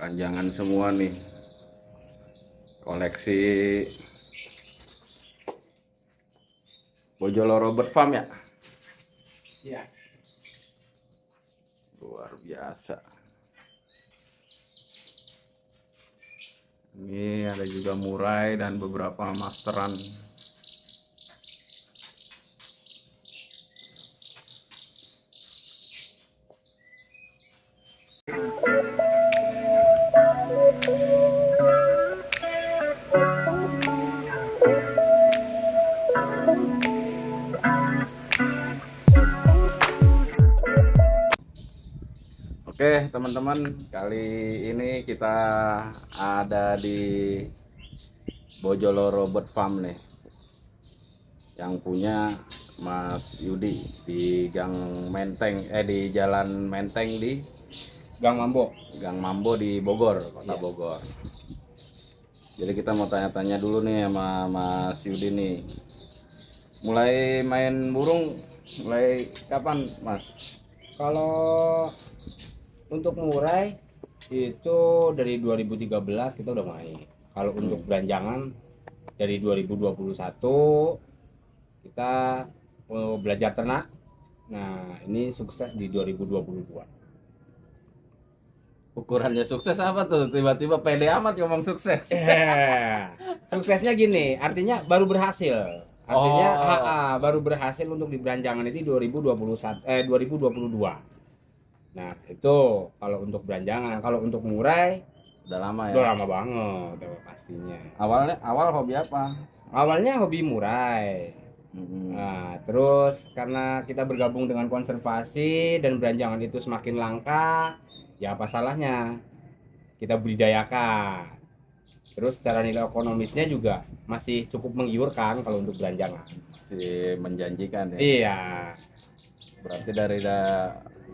Beranjangan semua nih. Koleksi Bojoloro Bird Farm ya? Iya. Luar biasa. Ini ada juga murai dan beberapa masteran. Oke teman-teman, kali ini kita ada di Bojoloro Bird Farm nih, yang punya Mas Yudi di Gang Menteng, di Jalan Menteng di Gang Mambo. Gang Mambo di Bogor, Kota Iya. Bogor. Jadi kita mau tanya-tanya dulu nih sama Mas Yudi nih. Mulai main burung mulai kapan, Mas? Kalau untuk murai itu dari 2013 kita udah main. Kalau untuk beranjangan dari 2021 kita belajar ternak. Nah, ini sukses di 2022. Ukurannya sukses apa tuh? Tiba-tiba pede amat ngomong sukses. Suksesnya gini, artinya baru berhasil. Artinya baru berhasil untuk di beranjangan itu 2022. Nah, itu kalau untuk beranjangan. Kalau untuk murai Udah lama ya? udah lama banget pastinya. Awal hobi apa? Awalnya hobi murai. Nah, terus karena kita bergabung dengan konservasi dan beranjangan itu semakin langka, ya apa salahnya kita budidayakan. Terus secara nilai ekonomisnya juga masih cukup menggiurkan kalau untuk beranjangan. Masih menjanjikan ya? Iya. Berarti dari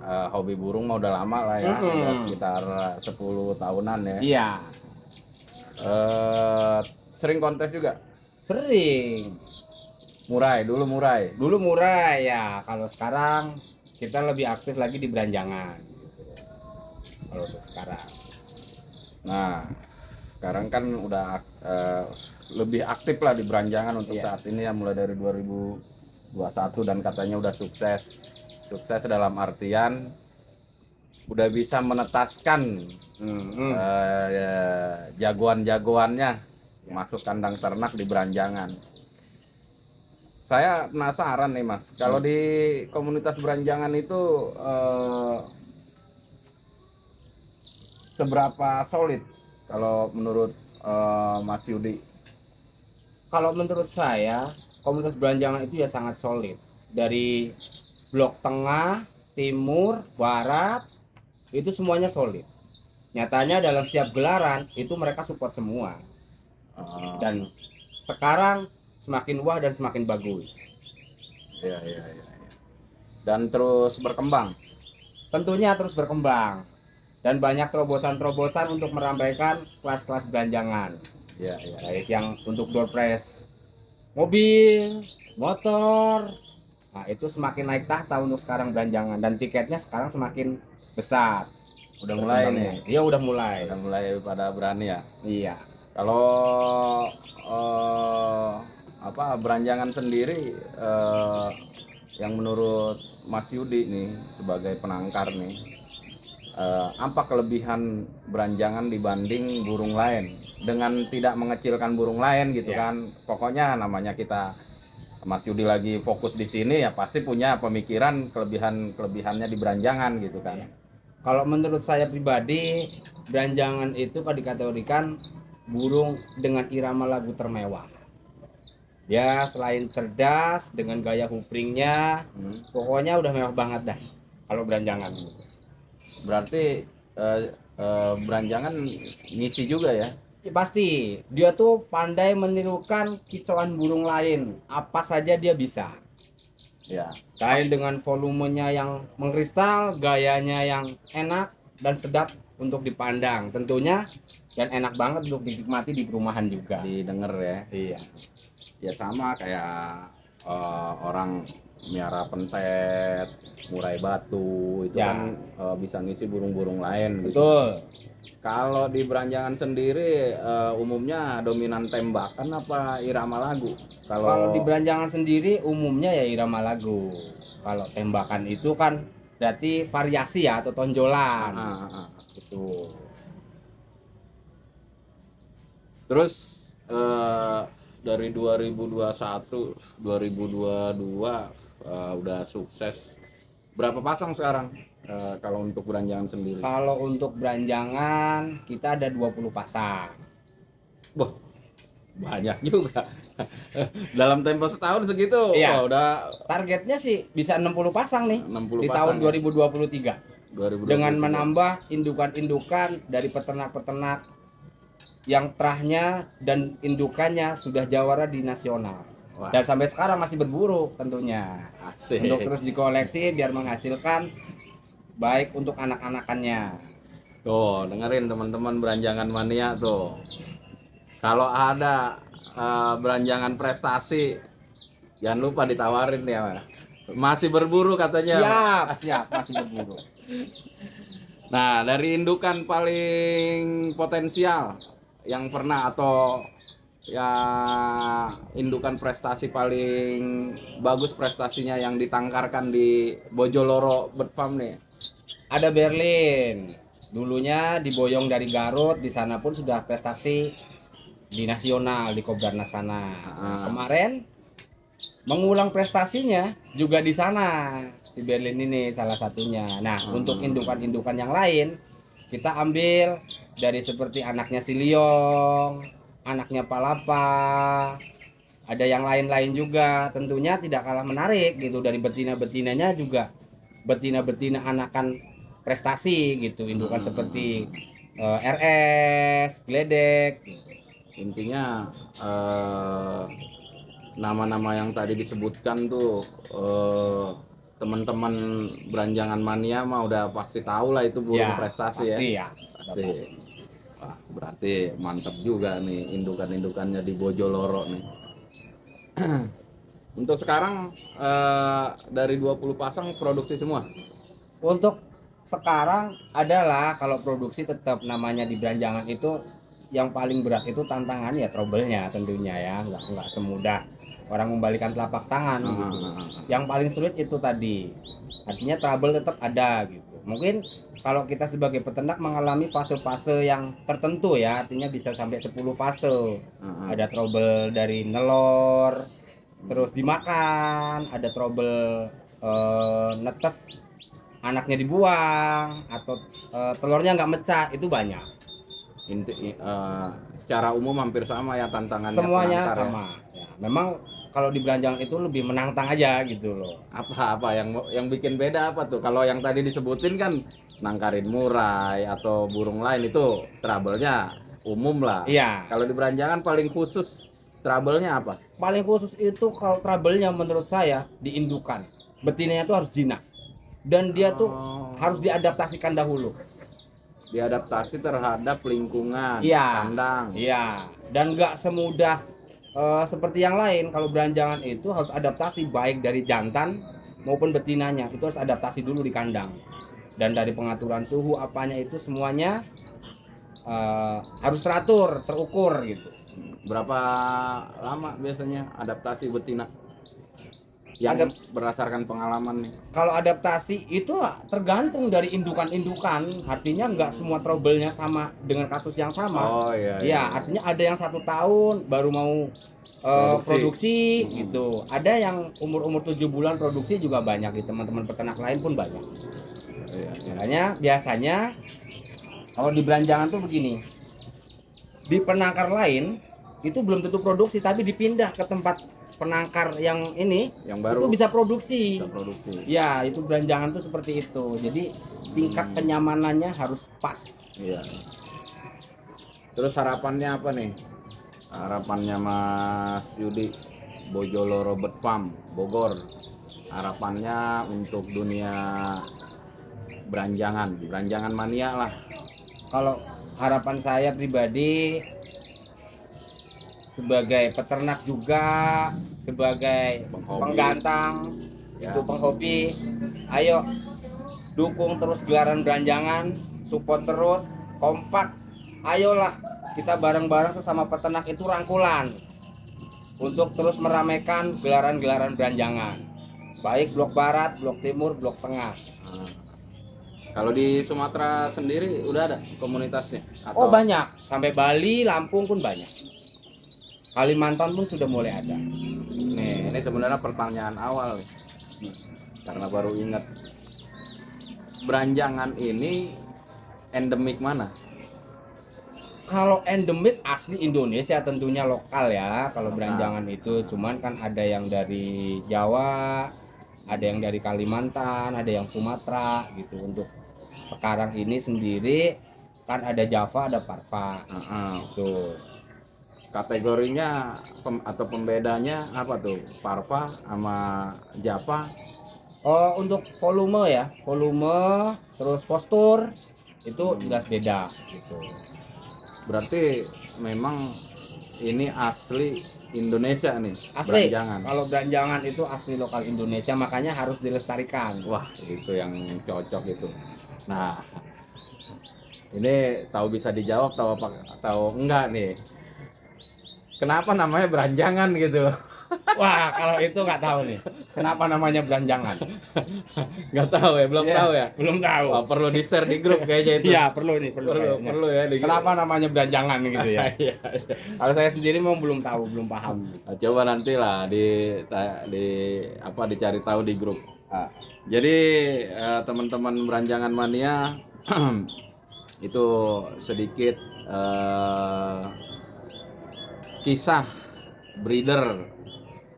hobi burung mah udah lama lah ya, udah sekitar 10 tahunan ya? Iya. Sering kontes juga? Sering. Dulu murai? Dulu murai ya, kalau sekarang kita lebih aktif lagi di beranjangan. Kalau untuk sekarang. Nah, sekarang kan udah lebih aktif lah di beranjangan untuk saat ini ya, mulai dari 2021 dan katanya udah sukses. Sukses dalam artian udah bisa menetaskan jagoan-jagoannya masuk kandang ternak di beranjangan. Saya penasaran nih Mas, kalau di komunitas beranjangan itu seberapa solid kalau menurut Mas Yudi? Kalau menurut saya, komunitas beranjangan itu ya sangat solid. Dari blok tengah, timur, barat, itu semuanya solid. Nyatanya dalam setiap gelaran itu mereka support semua. Dan sekarang semakin wah dan semakin bagus. Iya. Dan terus berkembang. Tentunya terus berkembang. Dan banyak terobosan-terobosan untuk meramaikan kelas-kelas beranjangan. Iya. Baik yang untuk door prize mobil, motor. Nah, itu semakin naik tahta untuk sekarang beranjangan dan tiketnya sekarang semakin besar. Udah mulai nih. Iya, udah mulai. Udah mulai pada berani ya. Iya. Kalau beranjangan sendiri yang menurut Mas Yudi nih sebagai penangkar nih, apa kelebihan beranjangan dibanding burung lain dengan tidak mengecilkan burung lain gitu kan? Pokoknya namanya kita Mas Yudi lagi fokus di sini ya pasti punya pemikiran kelebihannya di beranjangan gitu kan. Kalau menurut saya pribadi, beranjangan itu kalau dikategorikan burung dengan irama lagu termewah. Ya, selain cerdas dengan gaya hupringnya, pokoknya udah mewah banget dah kalau beranjangan. Berarti beranjangan ngisi juga ya? Ya, pasti dia tuh pandai menirukan kicauan burung lain, apa saja dia bisa. Ya. Selain dengan volumenya yang mengkristal, gayanya yang enak dan sedap untuk dipandang tentunya, dan enak banget untuk dinikmati di perumahan juga. Didengar ya. Iya. Ya sama kayak orang miara pentet, murai batu itu Ya. kan bisa ngisi burung-burung lain gitu. Betul. Kalau di Branjangan sendiri umumnya dominan tembakan apa irama lagu? Kalau di Branjangan sendiri umumnya ya irama lagu. Kalau tembakan itu kan berarti variasi ya atau tonjolan. Gitu. Terus dari 2021 2022 udah sukses. Berapa pasang sekarang kalau untuk Branjangan sendiri? Kalau untuk Branjangan kita ada 20 pasang. Wah, banyak juga. Dalam tempo setahun segitu. Iya. Wah, udah Targetnya sih bisa 60 pasang nih 60 di pasang tahun ya? 2023. 2023. Dengan menambah indukan-indukan dari peternak-peternak yang terahnya dan indukannya sudah jawara di nasional. Wah, Dan sampai sekarang masih berburu tentunya. asik. Untuk terus dikoleksi biar menghasilkan baik untuk anak-anakannya. Tuh, dengerin teman-teman Branjangan Mania tuh. Kalau ada Branjangan prestasi, jangan lupa ditawarin ya. Masih berburu katanya. Siap, masih berburu. Nah, dari indukan paling potensial yang pernah atau ya indukan prestasi paling bagus prestasinya yang ditangkarkan di Bojoloro Bird Farm nih. Ada Berlin. Dulunya diboyong dari Garut, di sana pun sudah prestasi di nasional di Kobarnas sana. Kemarin mengulang prestasinya juga di sana di Berlin ini salah satunya. Nah, untuk indukan-indukan yang lain kita ambil dari seperti anaknya Siliong, anaknya Palapa, ada yang lain-lain juga. Tentunya tidak kalah menarik gitu dari betina-betinanya juga betina-betina anakan prestasi gitu, indukan seperti RS, Gledek. Intinya nama-nama yang tadi disebutkan tuh teman-teman Branjangan Mania mah udah pasti tahu lah itu burung prestasi pasti ya. Pasti. Wah, berarti mantap juga nih indukan-indukannya di Bojoloro nih. Untuk sekarang dari 20 pasang produksi semua. Untuk sekarang adalah kalau produksi tetap namanya di Branjangan itu yang paling berat itu tantangan ya trouble-nya tentunya ya, nggak semudah orang membalikan telapak tangan gitu. Yang paling sulit itu tadi, artinya trouble tetap ada gitu. Mungkin kalau kita sebagai peternak mengalami fase-fase yang tertentu ya, artinya bisa sampai 10 fase. Ada trouble dari nelor, terus dimakan, ada trouble netes anaknya dibuang atau telurnya nggak mecah, itu banyak. Secara umum hampir sama ya tantangannya. Semuanya sama ya. Memang kalau di Branjangan itu lebih menantang aja gitu loh. Apa yang bikin beda apa tuh? Kalau yang tadi disebutin kan nangkarin murai atau burung lain itu trouble-nya umum lah. Iya. Kalau di Branjangan paling khusus trouble-nya apa? Paling khusus itu kalau trouble-nya menurut saya di indukan. Betinanya tuh harus jinak. Dan dia tuh harus diadaptasikan dahulu. Diadaptasi terhadap lingkungan, kandang. Iya. Dan nggak semudah seperti yang lain. Kalau Branjangan itu harus adaptasi baik dari jantan maupun betinanya. Itu harus adaptasi dulu di kandang. Dan dari pengaturan suhu apanya itu semuanya harus teratur, terukur gitu. Berapa lama biasanya adaptasi betina? Yang berdasarkan pengalaman nih. Kalau adaptasi itu tergantung dari indukan-indukan, artinya nggak semua trouble-nya sama dengan kasus yang sama. Oh iya. Ya, artinya ada yang 1 tahun baru mau produksi gitu. Ada yang umur 7 bulan produksi juga banyak di teman-teman peternak lain pun banyak. Iya. Makanya biasanya kalau di Branjangan tuh begini. Di penangkar lain itu belum tentu produksi tapi dipindah ke tempat penangkar yang ini yang baru itu bisa produksi. Ya, itu Branjangan tuh seperti itu. Jadi tingkat kenyamanannya harus pas. Iya. Terus harapannya apa nih? Harapannya Mas Yudi Bojoloro Bird Farm Bogor. Harapannya untuk dunia Branjangan Mania lah. Kalau harapan saya pribadi sebagai peternak juga, sebagai Penghobi. penggantang, Ya. itu penghobi. Ayo dukung terus gelaran beranjangan, support terus, kompak. Ayolah kita bareng-bareng sesama peternak itu rangkulan untuk terus meramaikan gelaran-gelaran beranjangan. Baik blok barat, blok timur, blok tengah. Nah, kalau di Sumatera sendiri udah ada komunitasnya? Oh banyak, sampai Bali, Lampung pun banyak. Kalimantan pun sudah mulai ada. Nih, ini sebenarnya pertanyaan awal nih. Karena baru ingat. Beranjangan ini endemik mana? Kalau endemik asli Indonesia tentunya lokal ya. Kalau beranjangan itu cuman kan ada yang dari Jawa, ada yang dari Kalimantan, ada yang Sumatera gitu. Untuk sekarang ini sendiri kan ada Java, ada Parva. Tuh. Kategorinya atau pembedanya apa tuh? Parva sama Java? Oh, untuk volume ya, volume terus postur itu jelas beda gitu. Berarti memang ini asli Indonesia nih, Asli. beranjangan. Kalau beranjangan itu asli lokal Indonesia, makanya harus dilestarikan. Wah, itu yang cocok itu. Nah, ini tahu bisa dijawab tahu apa tahu enggak nih? Kenapa namanya beranjangan gitu loh? Wah, kalau itu nggak tahu nih. Kenapa namanya beranjangan? Nggak tahu ya, belum Iya, tahu ya. Belum tahu. Oh, perlu di share di grup kayaknya itu. Iya, perlu nih, perlu kayaknya. perlu ya. Di Kenapa namanya beranjangan gitu ya? Iya, iya. Kalau saya sendiri mau belum tahu, belum paham. Nah, coba nanti lah di apa dicari tahu di grup. Ah, Jadi teman-teman beranjangan mania itu sedikit kisah breeder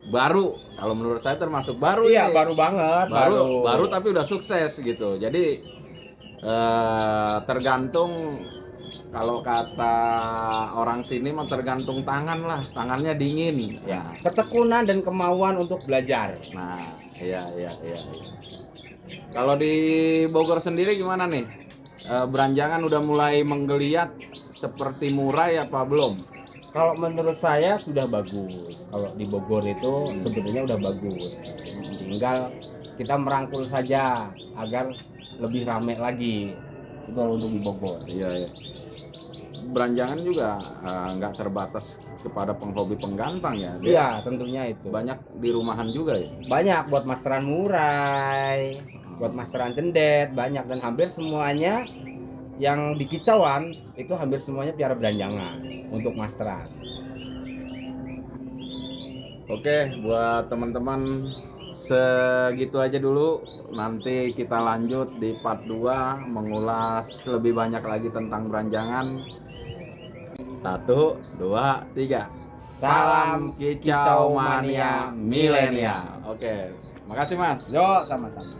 baru, kalau menurut saya termasuk baru. iya, nih. baru banget, baru tapi udah sukses gitu. Jadi tergantung, kalau kata orang sini mah tergantung tangan lah, tangannya dingin ya. Ketekunan dan kemauan untuk belajar. Nah, iya. Kalau di Bogor sendiri gimana nih? Beranjangan udah mulai menggeliat seperti murai apa belum? Kalau menurut saya sudah bagus. Kalau di Bogor itu sebenarnya udah bagus. Tinggal kita merangkul saja agar lebih ramai lagi. Itu untuk di Bogor. Iya. Beranjangan juga nggak terbatas kepada penghobi penggantang ya. Dia Iya, tentunya itu. banyak di rumahan juga ya. Banyak buat masteran murai, buat masteran cendet, banyak, dan hampir semuanya yang di kicauan itu hampir semuanya piara beranjangan untuk masteran. Oke, buat teman-teman segitu aja dulu. Nanti kita lanjut di part 2 mengulas lebih banyak lagi tentang beranjangan. 1, 2, 3. Salam kicau mania milenial. Oke, makasih Mas. Yo, sama-sama.